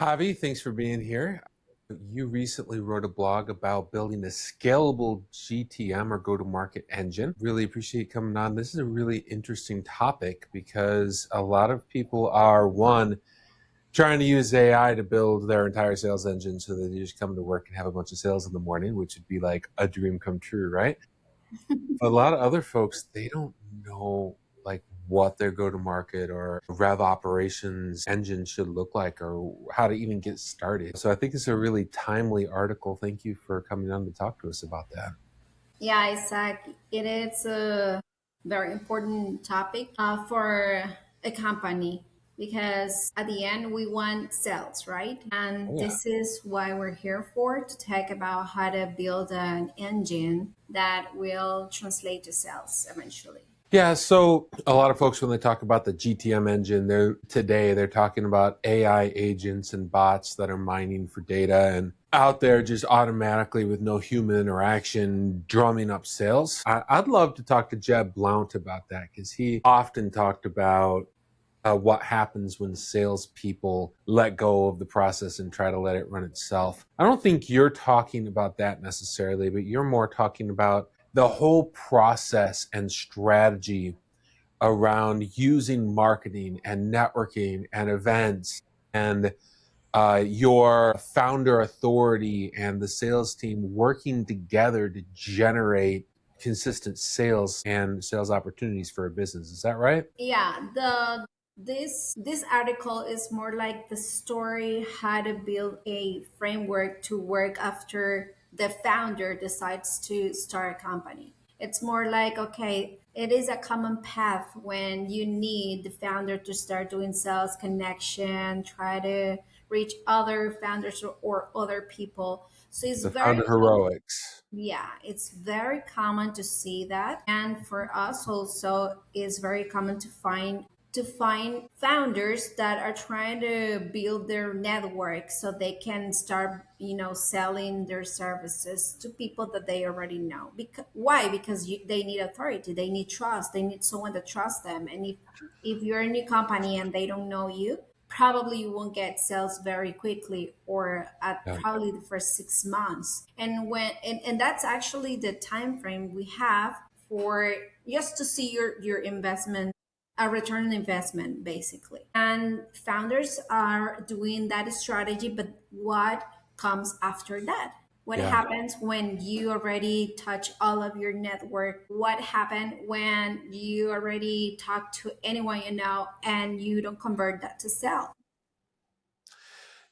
Javi, thanks for being here. You recently wrote a blog about building a scalable GTM or go-to-market engine. Really appreciate you coming on. This is a really interesting topic because a lot of people are, one, trying to use AI to build their entire sales engine so that they just come to work and have a bunch of sales in the morning, which would be like a dream come true, right? A lot of other folks, they don't know like what their go-to-market or rev operations engine should look like or how to even get started. So I think it's a really timely article. Thank you for coming on to talk to us about that. Yeah, Isaac, it is a very important topic for a company because at the end we want sales, right? And Oh, yeah. this is why we're here for to talk about how to build an engine that will translate to sales eventually. Yeah, so a lot of folks, when they talk about the GTM engine, they're talking about AI agents and bots that are mining for data and out there just automatically with no human interaction drumming up sales. I'd love to talk to Jeb Blount about that because he often talked about what happens when salespeople let go of the process and try to let it run itself. I don't think you're talking about that necessarily, but you're more talking about the whole process and strategy around using marketing and networking and events and your founder authority and the sales team working together to generate consistent sales and sales opportunities for a business. Is that right? Yeah, this article is more like the story how to build a framework to work after the founder decides to start a company. It's more like, okay, it is a common path when you need the founder to start doing sales connection, try to reach other founders or other people. So it's The very founder common. heroics. Yeah, it's very common to see that. And for us also it's very common to find founders that are trying to build their network so they can start, selling their services to people that they already know. Why? Because they need authority, they need trust, they need someone to trust them. And if you're a new company and they don't know you, probably you won't get sales very quickly or at Yeah. probably the first 6 months. And that's actually the time frame we have for just to see your investment, a return on investment basically. And founders are doing that strategy, but what comes after that? What Yeah. happens when you already touch all of your network? What happened when you already talk to anyone you know and you don't convert that to sell?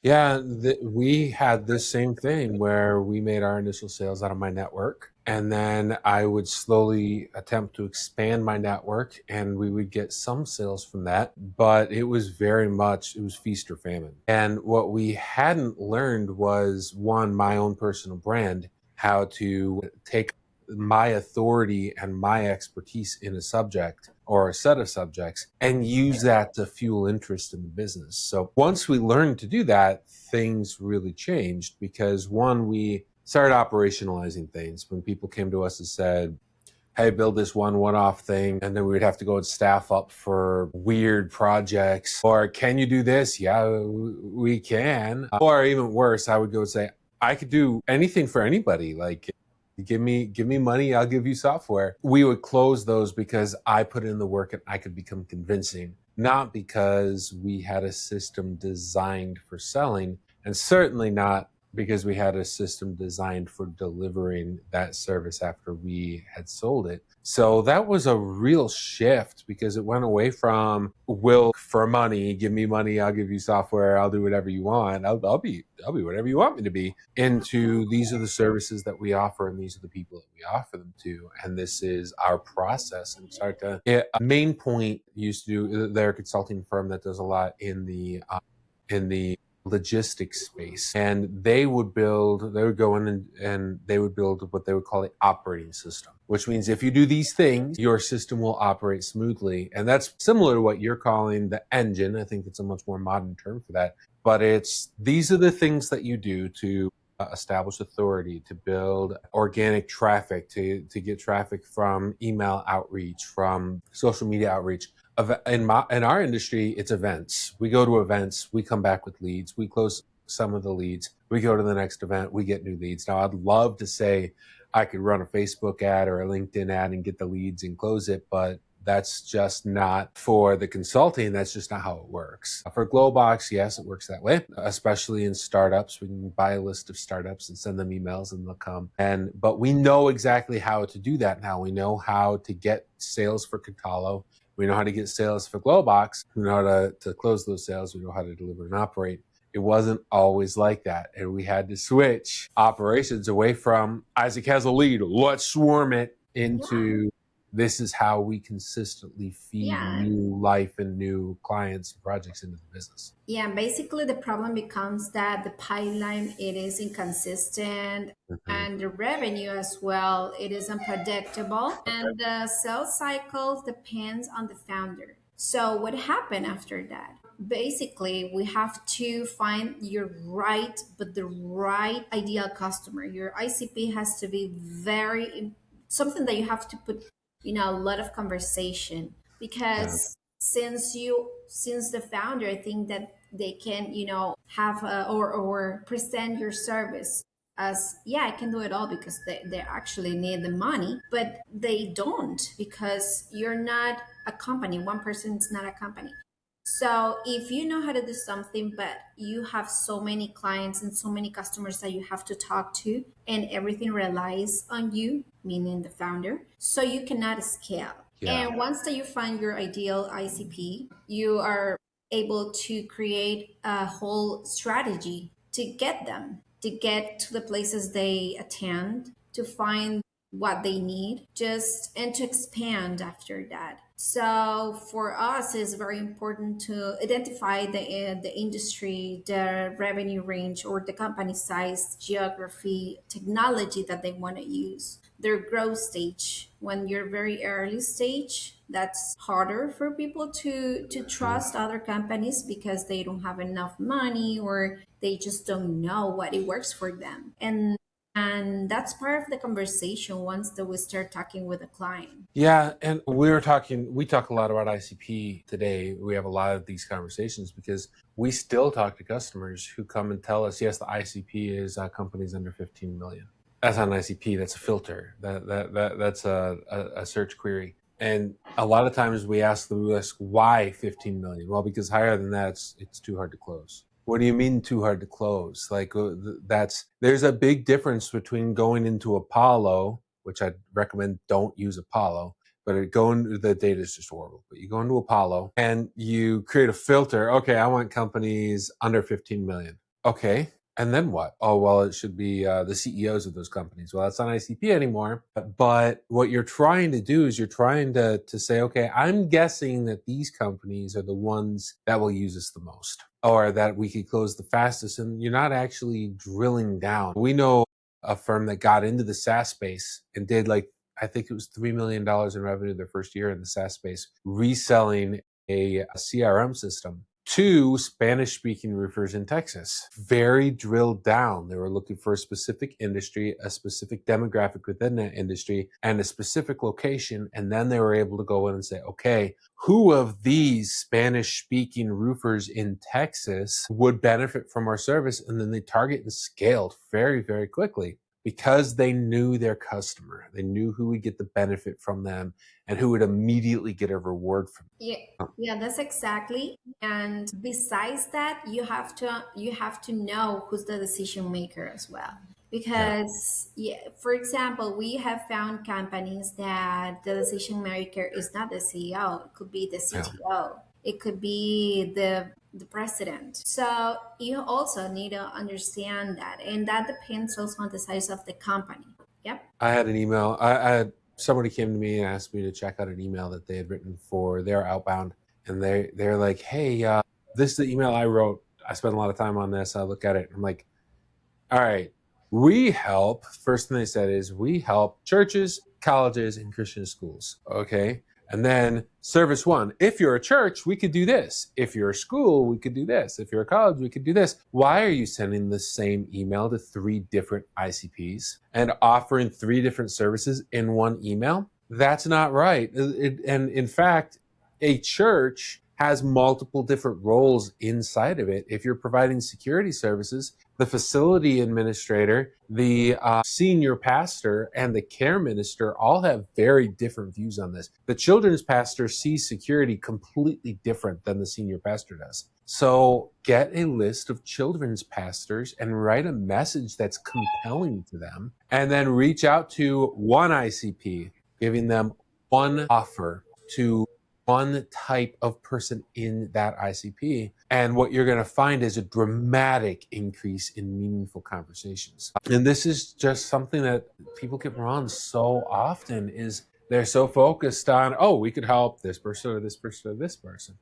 Yeah, we had this same thing where we made our initial sales out of my network. And then I would slowly attempt to expand my network and we would get some sales from that. But it was it was feast or famine. And what we hadn't learned was one, my own personal brand, how to take my authority and my expertise in a subject or a set of subjects and use that to fuel interest in the business. So once we learned to do that, things really changed because one, we started operationalizing things. When people came to us and said, hey, build this one-off thing, and then we would have to go and staff up for weird projects. Or can you do this? Yeah, we can. Or even worse, I would go and say, I could do anything for anybody. Like, give me money, I'll give you software. We would close those because I put in the work and I could become convincing, not because we had a system designed for selling, and certainly not because we had a system designed for delivering that service after we had sold it. So that was a real shift because it went away from will for money, give me money, I'll give you software, I'll do whatever you want, I'll be whatever you want me to be, into these are the services that we offer and these are the people that we offer them to, and this is our process. And start to Main Point used to do, they're a consulting firm that does a lot in the logistics space, and they would go in and they would build what they would call the operating system, which means if you do these things, your system will operate smoothly. And that's similar to what you're calling the engine. I think it's a much more modern term for that, but these are the things that you do to establish authority, to build organic traffic, to get traffic from email outreach, from social media outreach, In our industry, it's events. We go to events, we come back with leads, we close some of the leads, we go to the next event, we get new leads. Now, I'd love to say I could run a Facebook ad or a LinkedIn ad and get the leads and close it, but that's just not for the consulting. That's just not how it works. For GlowBox, yes, it works that way, especially in startups. We can buy a list of startups and send them emails and they'll come. But we know exactly how to do that now. We know how to get sales for Catalo. We know how to get sales for GlowBox. We know how to close those sales. We know how to deliver and operate. It wasn't always like that. And we had to switch operations away from Isaac has a lead, let's swarm it, Yeah. into this is how we consistently feed Yeah. new life and new clients and projects into the business. Yeah, basically the problem becomes that the pipeline it is inconsistent Mm-hmm. and the revenue as well it is unpredictable and the sales cycle depends on the founder. So what happened after that? Basically, we have to find your right but the right ideal customer. Your ICP has to be very something that you have to put a lot of conversation Yeah. because since the founder think that they can have or present your service as yeah I can do it all because they actually need the money but they don't because you're not a company. One person is not a company. So if you know how to do something, but you have so many clients and so many customers that you have to talk to, and everything relies on you, meaning the founder, so you cannot scale. Yeah. And once that you find your ideal ICP, you are able to create a whole strategy to get them, to get to the places they attend, to find what they need, just and to expand after that. So for us, it's very important to identify the industry, the revenue range, or the company size, geography, technology that they want to use, their growth stage. When you're very early stage, that's harder for people to Mhm. trust other companies because they don't have enough money or they just don't know what it works for them. And that's part of the conversation once that we start talking with a client. Yeah, and we talk a lot about ICP today. We have a lot of these conversations because we still talk to customers who come and tell us, yes, the ICP is companies under 15 million. That's not an ICP, that's a filter. That's a search query. And a lot of times we ask them, why 15 million? Well, because higher than that, it's too hard to close. What do you mean too hard to close? Like there's a big difference between going into Apollo, which I'd recommend don't use Apollo, but the data is just horrible. But you go into Apollo and you create a filter. Okay, I want companies under 15 million. Okay, and then what? Oh, well, it should be the CEOs of those companies. Well, that's not ICP anymore. But what you're trying to do is you're trying to say, okay, I'm guessing that these companies are the ones that will use us the most or that we could close the fastest. And you're not actually drilling down. We know a firm that got into the SaaS space and did I think it was $3 million in revenue their first year in the SaaS space, reselling a CRM system to Spanish speaking roofers in Texas. Very drilled down. They were looking for a specific industry, a specific demographic within that industry, and a specific location. And then they were able to go in and say, okay, who of these Spanish speaking roofers in Texas would benefit from our service? And then they target and scaled very, very quickly because they knew their customer. They knew who would get the benefit from them and who would immediately get a reward from Yeah, them. yeah, that's exactly. And besides that, you have to know who's the decision maker as well. Yeah. Because yeah, for example, we have found companies that the decision maker is not the CEO. It could be the Yeah. CTO. It could be the president. So you also need to understand that. And that depends also on the size of the company. Yep. I had an email. I had somebody came to me and asked me to check out an email that they had written for their outbound, and they're like, "Hey, this is the email I wrote. I spent a lot of time on this. I look at it. I'm like, all right, we help. First thing they said is we help churches, colleges, and Christian schools. Okay. And then service one, if you're a church, we could do this. If you're a school, we could do this. If you're a college, we could do this. Why are you sending the same email to 3 different ICPs and offering 3 different services in one email? That's not right. And in fact, A church has multiple different roles inside of it. If you're providing security services, the facility administrator, the senior pastor, and the care minister all have very different views on this. The children's pastor sees security completely different than the senior pastor does. So get a list of children's pastors and write a message that's compelling to them, and then reach out to one ICP, giving them one offer to one type of person in that ICP. And what you're going to find is a dramatic increase in meaningful conversations. And this is just something that people get wrong so often, is they're so focused on, oh, we could help this person or this person or this person.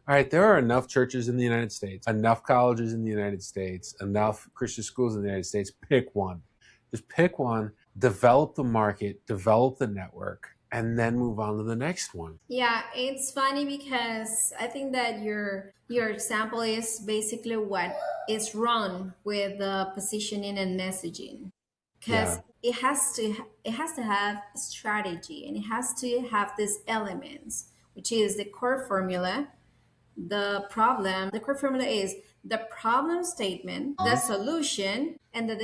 All right, there are enough churches in the United States, enough colleges in the United States, enough Christian schools in the United States. Pick one. Just pick one, develop the market, develop the network, and then move on to the next one. Yeah, it's funny because I think that your example is basically what is wrong with the positioning and messaging, because Yeah. it has to have a strategy, and it has to have these elements, which is the core formula, the core formula is the problem statement, the solution, and the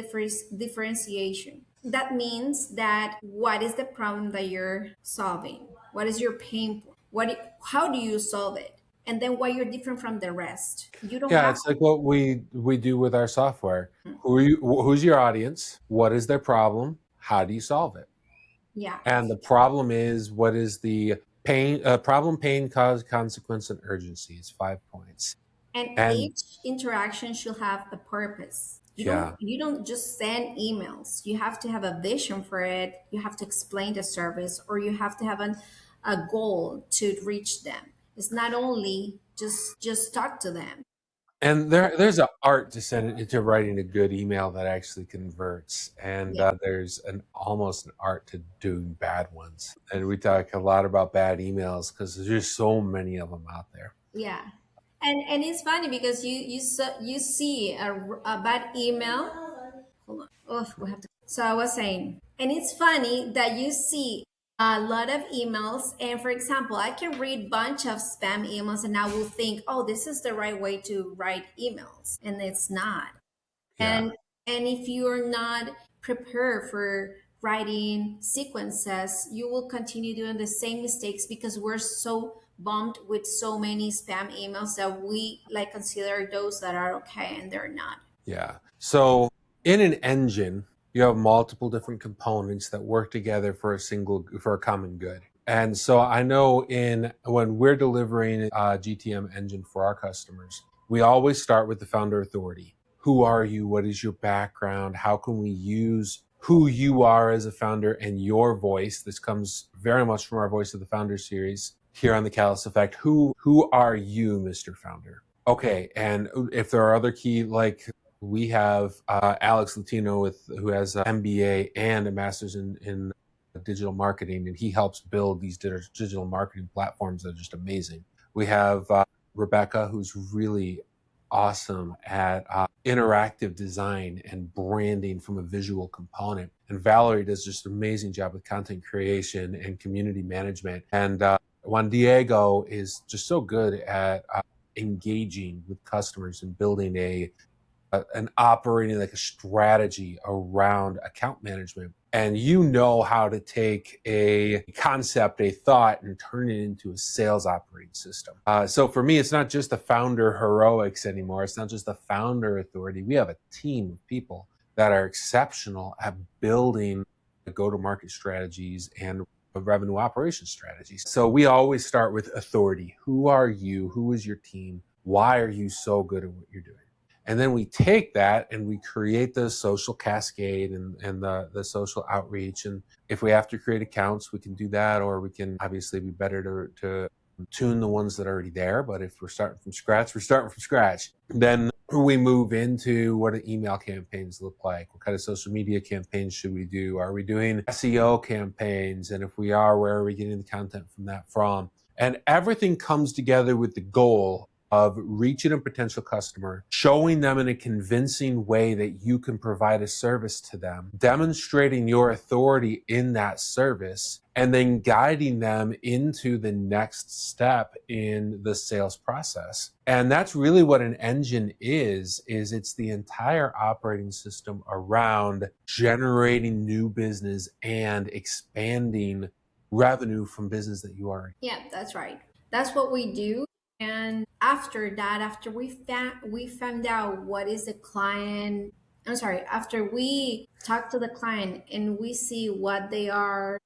differentiation. That means that what is the problem that you're solving? What is your pain point? How do you solve it? And then why you're different from the rest. You don't Yeah, have it's like what we do with our software. Who's your audience? What is their problem? How do you solve it? yeah. And the problem is, what is the problem, pain, cause, consequence, and urgency? It's 5 points. And And each interaction should have a purpose. You don't yeah, you don't just send emails. You have to have a vision for it. You have to explain the service, or you have to have a goal to reach them. It's not only just talk to them. and there's an art to to writing a good email that actually converts, and Yeah. there's an almost an art to doing bad ones. And we talk a lot about bad emails because there's just so many of them out there. Yeah. And it's funny because you see a bad email. Hold on. Oh, we have to. So I was saying, and it's funny that you see a lot of emails, and for example, I can read bunch of spam emails, and I will think, oh, this is the right way to write emails, and it's not. Yeah. And if you're not prepared for writing sequences, you will continue doing the same mistakes because we're so bumped with so many spam emails that we like consider those that are okay and they're not. Yeah. So in an engine, you have multiple different components that work together for a common good. And so I know when we're delivering a GTM engine for our customers, we always start with the founder authority. Who are you? What is your background? How can we use who you are as a founder and your voice? This comes very much from our Voice of the Founder series here on the Callus Effect. Who are you, Mr. Founder? Okay, and if there are other key, like we have Alex Latino who has an MBA and a master's in digital marketing, and he helps build these digital marketing platforms that are just amazing. We have Rebecca, who's really awesome at interactive design and branding from a visual component. And Valerie does just an amazing job with content creation and community management. And Juan Diego is just so good at engaging with customers and building an operating like a strategy around account management. And you know how to take a concept, a thought, and turn it into a sales operating system. So for me, it's not just the founder heroics anymore. It's not just the founder authority. We have a team of people that are exceptional at building go-to-market strategies and revenue operation strategies. So we always start with authority. Who are you? Who is your team? Why are you so good at what you're doing? And then we take that and we create the social cascade and the social outreach. And if we have to create accounts, we can do that, or we can obviously be better to tune the ones that are already there. But if we're starting from scratch, we're starting from scratch. Then we move into what do email campaigns look like? What kind of social media campaigns should we do? Are we doing SEO campaigns? And if we are, where are we getting the content from that from? And everything comes together with the goal of reaching a potential customer, showing them in a convincing way that you can provide a service to them, demonstrating your authority in that service, and then guiding them into the next step in the sales process. And that's really what an engine is it's the entire operating system around generating new business and expanding revenue from business that you already. Yeah, that's right. That's what we do. And after that, after we found out what is the client, I'm sorry, after we talk to the client and we see what they are,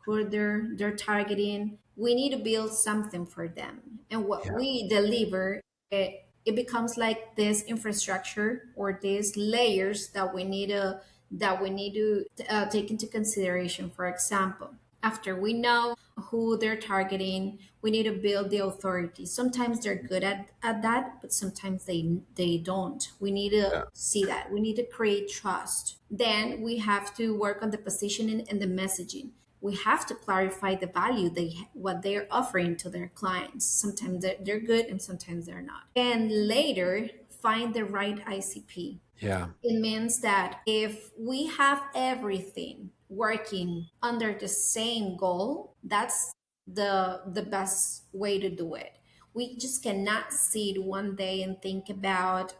who they're targeting, we need to build something for them. And what Yeah. we deliver, it becomes like this infrastructure or these layers that we need to take into consideration. For example, after we know who they're targeting, we need to build the authority. Sometimes they're good at that, but sometimes they don't. We need to Yeah. see that. We need to create trust. Then we have to work on the positioning and the messaging. We have to clarify the value what they're offering to their clients. Sometimes they're good and sometimes they're not. And later, find the right ICP. Yeah. It means that if we have everything working under the same goal, that's the best way to do it. We just cannot sit one day and think about,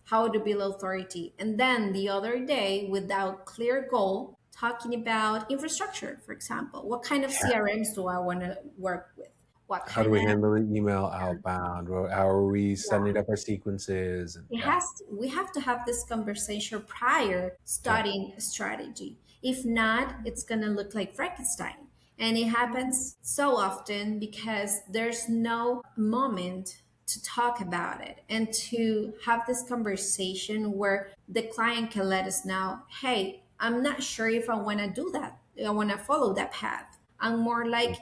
how to build authority. And then the other day, without clear goal, talking about infrastructure, for example. What kind of Yeah. CRMs do I want to work with? What How do kind we of handle the email outbound? Or how are we yeah, setting up our sequences? And yeah. we have to have this conversation prior Yeah. starting a strategy. If not, it's going to look like Frankenstein. And it happens so often because there's no moment to talk about it and to have this conversation where the client can let us know, hey, I'm not sure if I want to do that. I want to follow that path. I'm more like,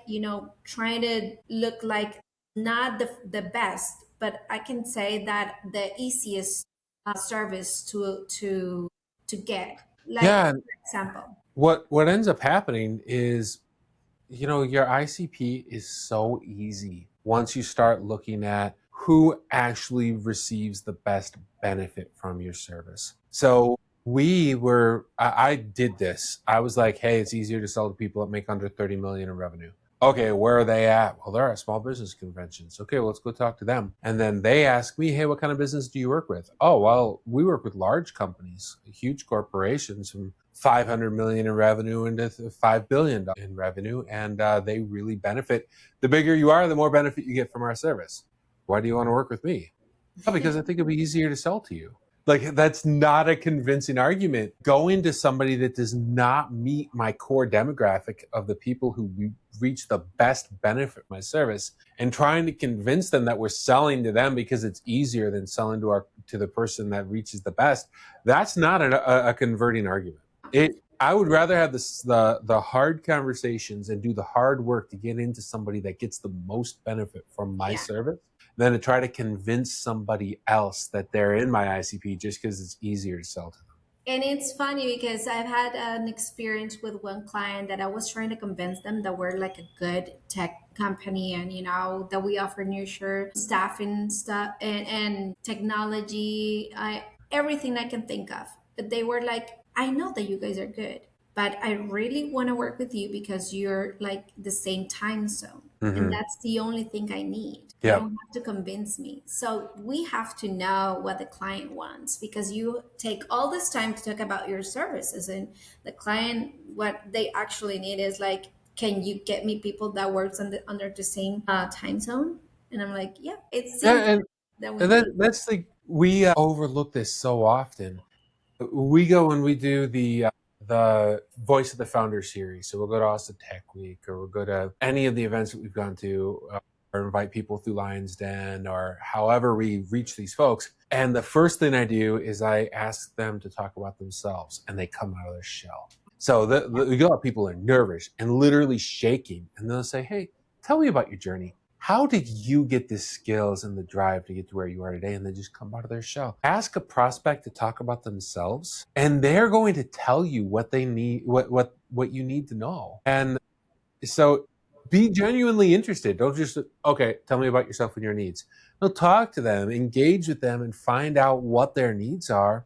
trying to look like not the best, but I can say that the easiest service to get. Like Yeah. for example, What ends up happening is, your ICP is so easy once you start looking at who actually receives the best benefit from your service. So I did this. I was like, hey, it's easier to sell to people that make under 30 million in revenue. Okay, where are they at? Well, they're at small business conventions. Okay, well, let's go talk to them. And then they ask me, hey, what kind of business do you work with? Oh, well, we work with large companies, huge corporations from 500 million in revenue into 5 billion in revenue, and they really benefit. The bigger you are, the more benefit you get from our service. Why do you want to work with me? Oh, because I think it'd be easier to sell to you. Like, that's not a convincing argument. Going to somebody that does not meet my core demographic of the people who reach the best benefit from my service and trying to convince them that we're selling to them because it's easier than selling to the person that reaches the best, that's not a converting argument. I would rather have the hard conversations and do the hard work to get into somebody that gets the most benefit from my yeah. service than to try to convince somebody else that they're in my ICP just because it's easier to sell to them. And it's funny because I've had an experience with one client that I was trying to convince them that we're like a good tech company and that we offer nurture staffing stuff and technology, everything I can think of. But they were like, I know that you guys are good, but I really want to work with you because you're like the same time zone. And Mm-hmm. that's the only thing I need. You Yep. don't have to convince me. So we have to know what the client wants because you take all this time to talk about your services and the client, what they actually need is like, can you get me people that works under the same time zone? And I'm like, yeah, it seems Yeah, that we and need. that's like we overlook this so often. We go and we do the Voice of the Founder series. So we'll go to Austin Tech Week, or we'll go to any of the events that we've gone to, or invite people through Lions Den, or however we reach these folks. And the first thing I do is I ask them to talk about themselves, and they come out of their shell. So you got people are nervous and literally shaking, and they'll say, "Hey, tell me about your journey. How did you get the skills and the drive to get to where you are today?" And they just come out of their shell. Ask a prospect to talk about themselves, and they're going to tell you what they need, what you need to know. And so Be genuinely interested. Don't just, okay, tell me about yourself and your needs. No, talk to them, engage with them, and find out what their needs are.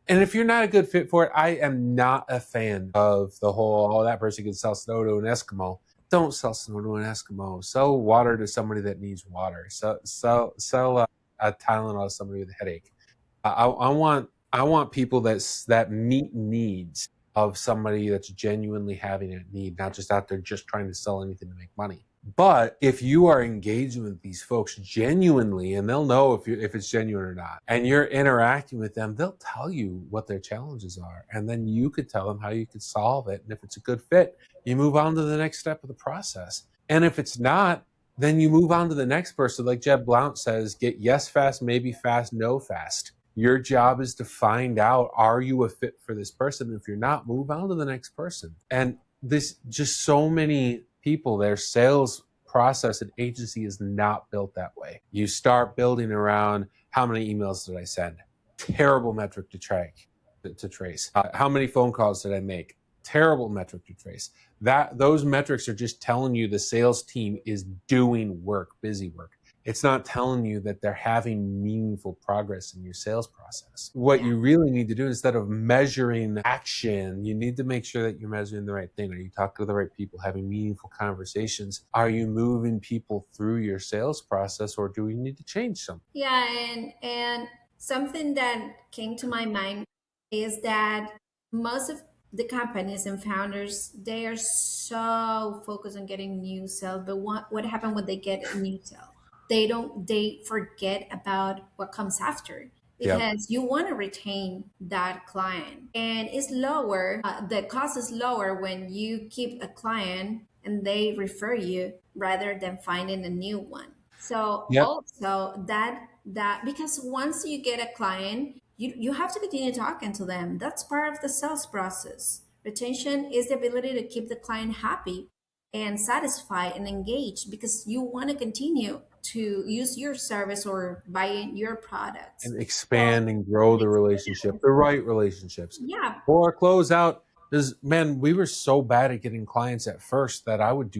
And if you're not a good fit for it, I am not a fan of the whole, oh, that person can sell snow to an Eskimo. Don't sell snow to an Eskimo. Sell water to somebody that needs water. Sell a Tylenol to somebody with a headache. I want people that meet needs of somebody that's genuinely having a need, not just out there just trying to sell anything to make money. But if you are engaging with these folks genuinely, and they'll know if it's genuine or not, and you're interacting with them, they'll tell you what their challenges are, and then you could tell them how you could solve it. And if it's a good fit, you move on to the next step of the process. And if it's not, then you move on to the next person. Like Jeb Blount says, get yes fast, maybe fast, no fast. Your job is to find out, are you a fit for this person? If you're not, move on to the next person. And this, just so many people, their sales process and agency is not built that way. You start building around, how many emails did I send? Terrible metric to trace. How many phone calls did I make? Terrible metric to trace. Those metrics are just telling you the sales team is doing work, busy work. It's not telling you that they're having meaningful progress in your sales process. What Yeah. you really need to do, instead of measuring action, you need to make sure that you're measuring the right thing. Are you talking to the right people, having meaningful conversations? Are you moving people through your sales process, or do we need to change something? Yeah, and something that came to my mind is that most of the companies and founders, they are so focused on getting new sales, but what happened when they get a new sale? They forget about what comes after, Yep. because you want to retain that client, and it's lower, the cost is lower when you keep a client and they refer you rather than finding a new one. So Yep. also that because once you get a client, you have to continue talking to them. That's part of the sales process. Retention is the ability to keep the client happy and satisfied and engaged, because you want to continue to use your service or buy your products. And So expand and grow the relationship, the right relationships. yeah, Or close out. Is, man, we were so bad at getting clients at first that I would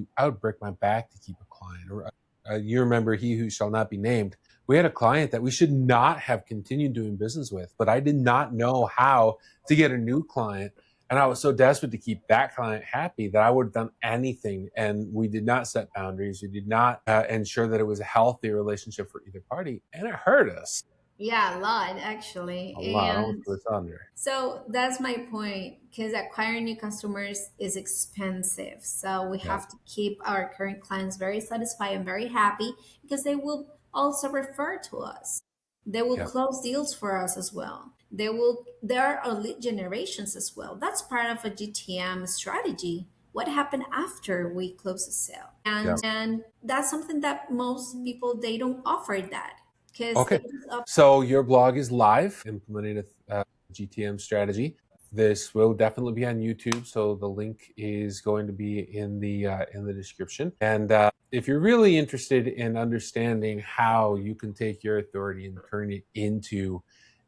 break my back to keep a client. Or you remember He Who Shall Not Be Named. We had a client that we should not have continued doing business with, but I did not know how to get a new client. And I was so desperate to keep that client happy that I would have done anything. And we did not set boundaries. We did not ensure that it was a healthy relationship for either party. And it hurt us yeah, a lot actually. a lot. I almost And put us under. so that's my point, because acquiring new customers is expensive. So we Yeah. have to keep our current clients very satisfied and very happy, because they will also refer to us. They will Yeah. close deals for us as well. There are lead generations as well. That's part of a GTM strategy. What happened after we close a sale? Yeah. And that's something that most people, they don't offer that, because they Okay. just offer. So your blog is live, implementing a GTM strategy. This will definitely be on YouTube, so the link is going to be in the description. And if you're really interested in understanding how you can take your authority and turn it into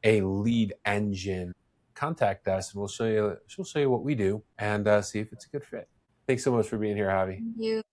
a lead engine, contact us, and we'll show you what we do, and see if it's a good fit. Thanks so much for being here, Javi. You